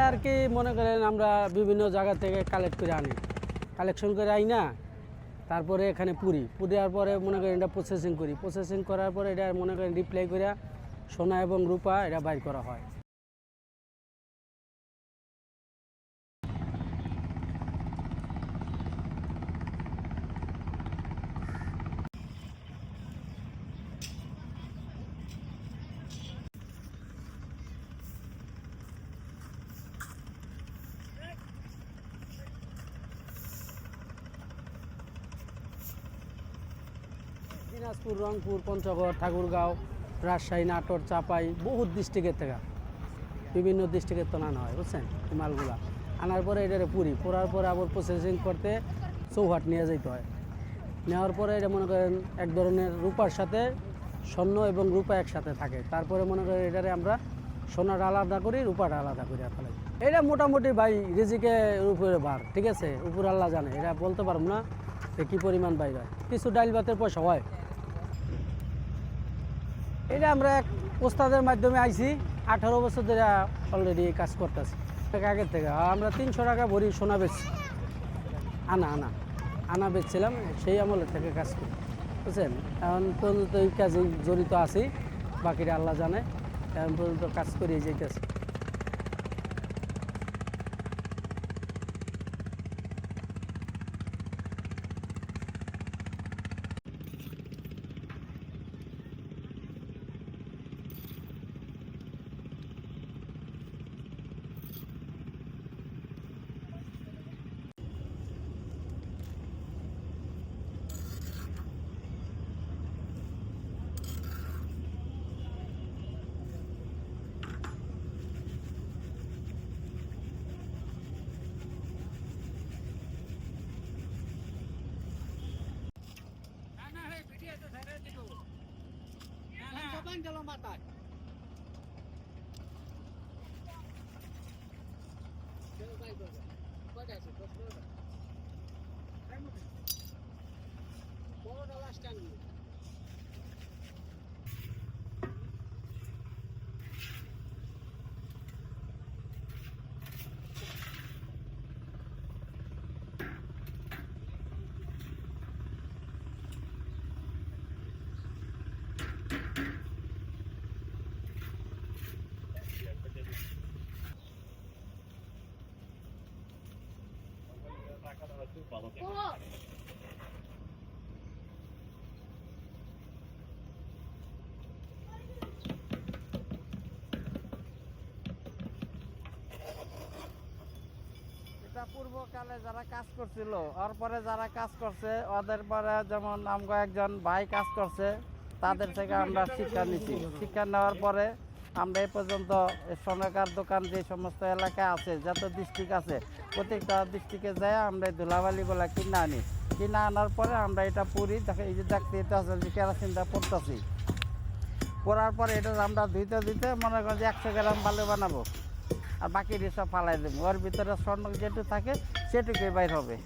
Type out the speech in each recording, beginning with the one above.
আর কি মনে করেন আমরা বিভিন্ন জায়গা থেকে কালেক্ট করে আনি, কালেকশন করে আই না, তারপরে এখানে পুড়ার পরে মনে করেন এটা প্রসেসিং করার পরে এটা মনে করেন রিপ্লাই করে সোনা এবং রূপা এটা বাইর করা হয়। দিনাজপুর, রংপুর, পঞ্চগড়, ঠাকুরগাঁও, রাজশাহী, নাটোর, চাপাই বহুত ডিস্ট্রিক্টের থেকে, বিভিন্ন ডিস্ট্রিক্টের তো আনা হয়, বুঝছেন এই মালগুলা। আনার পরে এটারে পোড়ার পরে আবার প্রসেসিং করতে চৌহাট নিয়ে যেতে হয়। নেওয়ার পরে এটা মনে করেন এক ধরনের রূপার সাথে স্বর্ণ এবং রূপা একসাথে থাকে। তারপরে মনে করেন এটারে আমরা সোনাটা আলাদা করি, রূপাটা আলাদা করি ফেলাই। এটা মোটামুটি ভাই রিজিকের উপরে বার, ঠিক আছে, উপর আল্লাহ জানে, এটা বলতে পারবো না যে কী পরিমাণ বাইরে। কিছু ডাইল ভাতের পয়সা হয়। এটা আমরা এক ওস্তাদের মাধ্যমে আইছি, 18 বছর ধরে অলরেডি কাজ করতেছি। আগের থেকে আমরা 300 টাকা ভরি সোনা বেচছি, আনা বেচছিলাম, সেই আমলের থেকে কাজ করি, বুঝছেন। এখন পর্যন্ত এই কাজে জড়িত আছি, বাকিটা আল্লাহ জানে। এখন পর্যন্ত কাজ করিয়ে যেতেছি। পূর্বকালে যারা কাজ করছিল, ওর পরে যারা কাজ করছে, ওদের পরে যেমন আমরা একজন ভাই কাজ করছে, তাদের থেকে আমরা শিক্ষা নিচ্ছি। শিক্ষা নেওয়ার পরে আমরা এই পর্যন্ত সোনাকার দোকান যে সমস্ত এলাকায় আছে, যত ডিস্ট্রিক্ট আছে, প্রত্যেকটা ডিস্ট্রিক্টে যায় আমরা এই ধুলাবালিগুলো কিনে আনি। কিনে আনার পরে আমরা এটা পুরি, এই যে দেখতে এটা আছে যে কেরোসিনটা পড়তেছি, পড়ার পরে এটা আমরা ধুইতে মনে করেন যে 100 গ্রাম বালু বানাবো, আর বাকি সব ফালাই দেবো। ওর ভিতরে স্বর্ণ যেটুকু থাকে সেটুকুই বাইর হবে,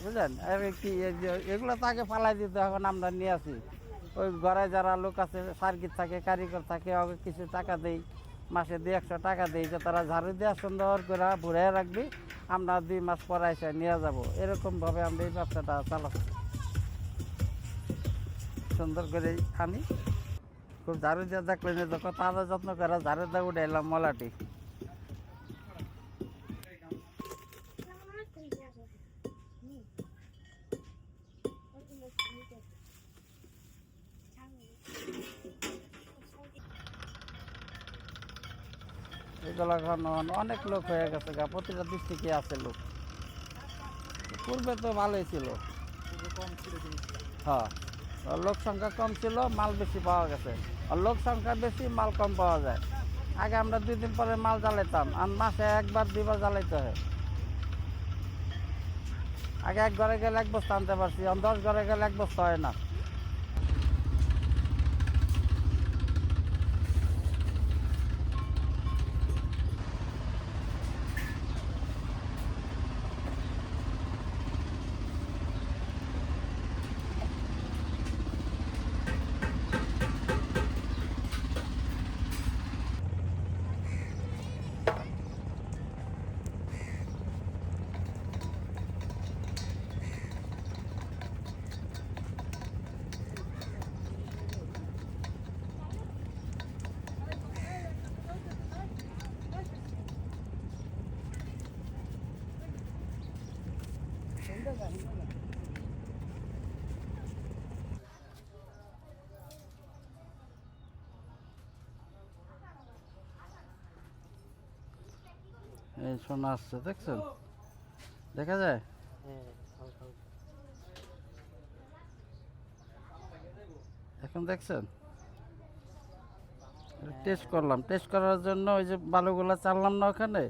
বুঝলেন। কি এগুলো তো আগে ফালাই দিত, এখন আমরা নিয়ে আসি। ওই ঘরে যারা লোক আছে, সার্কিট থাকে, কারিগর থাকে, ওকে কিছু টাকা দেই, মাসে 200 টাকা দেই, যে তারা ঝাড়ু দেওয়া সুন্দর করে ভরে রাখবি, আমরা 2 মাস পরে এসে নিয়ে যাবো। এরকমভাবে আমরা এই ব্যবসাটা চালাচ্ছি, সুন্দর করে আনি। খুব ঝাড়ু দিয়ে দেখলেন, যখন তাজা যত্ন করে ঝাড়ু দিয়ে উঠে এলাম মলাটি। এগুলো এখন অনেক লোক হয়ে গেছে, প্রতিটা ডিস্ট্রিক্টে আছে লোক। পূর্বে তো ভালোই ছিল, হ্যাঁ, লোক সংখ্যা কম ছিল, মাল বেশি পাওয়া গেছে। আর লোক সংখ্যা বেশি, মাল কম পাওয়া যায়। আগে আমরা 2 দিন পরে মাল জ্বালাইতাম, আর মাসে 1-2 বার জ্বালাইতে হয়। আগে 1 ঘরে গেলে 1 বস্তা আনতে পারছি, 10 ঘরে গেলে 1 বস্তা হয় না। এই সোনা আসছে, দেখছেন? দেখা যায়? এখন দেখছেন? টেস্ট করলাম, টেস্ট করার জন্য ওই যে বালুগুলা চাললাম না ওখানে,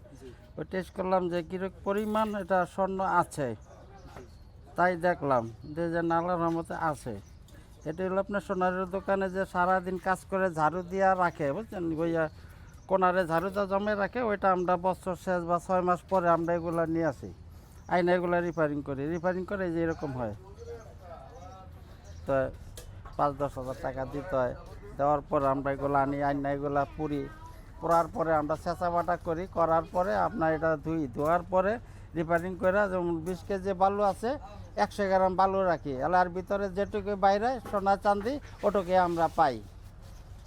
ওই টেস্ট করলাম যে কিরকম পরিমাণ এটা স্বর্ণ আছে, তাই দেখলাম যে নালার রহমতে আছে। এটা হলো আপনার সোনারের দোকানে যে সারাদিন কাজ করে ঝাড়ু দিয়া রাখে, বুঝছেন? ওই কোনারে ঝাড়ুটা জমে রাখে, ওইটা আমরা বছর শেষ বা 6 মাস পরে আমরা এগুলো নিয়ে আসি, আইনা এগুলো রিপেয়ারিং করি, রিপেয়ারিং করে যে এরকম হয়। তো 5-10 হাজার টাকা দিতে হয়, দেওয়ার পরে আমরা এগুলো আনি, আইনা এগুলো পুরি, পোড়ার পরে আমরা চেঁচা বাটা করি, করার পরে আপনার এটা ধোয়ার পরে রিপেয়ারিং করে, যেমন 20 কেজি বালু আছে, 100 গ্রাম বালু রাখি, এলার ভিতরে যেটুকু বাইরে সোনা চাঁদি ওটুকু আমরা পাই।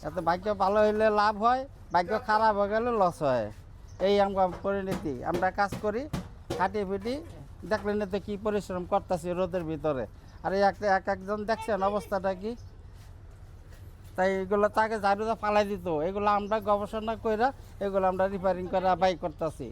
এত ভাগ্য ভালো হইলে লাভ হয়, ভাগ্য খারাপ হয়ে গেলে লস হয়। এই আমরা পরিণতি, আমরা কাজ করি খাটি পিটি, দেখলেন না তো কী পরিশ্রম করতেছি রোদের ভিতরে। আর এই একজন দেখছেন অবস্থাটা কি, তাই এগুলো তাকে ঝাড়ুটা ফালাই দিত, এগুলো আমরা গবেষণা করে এগুলো আমরা রিপেয়ারিং করে বাই করতেছি।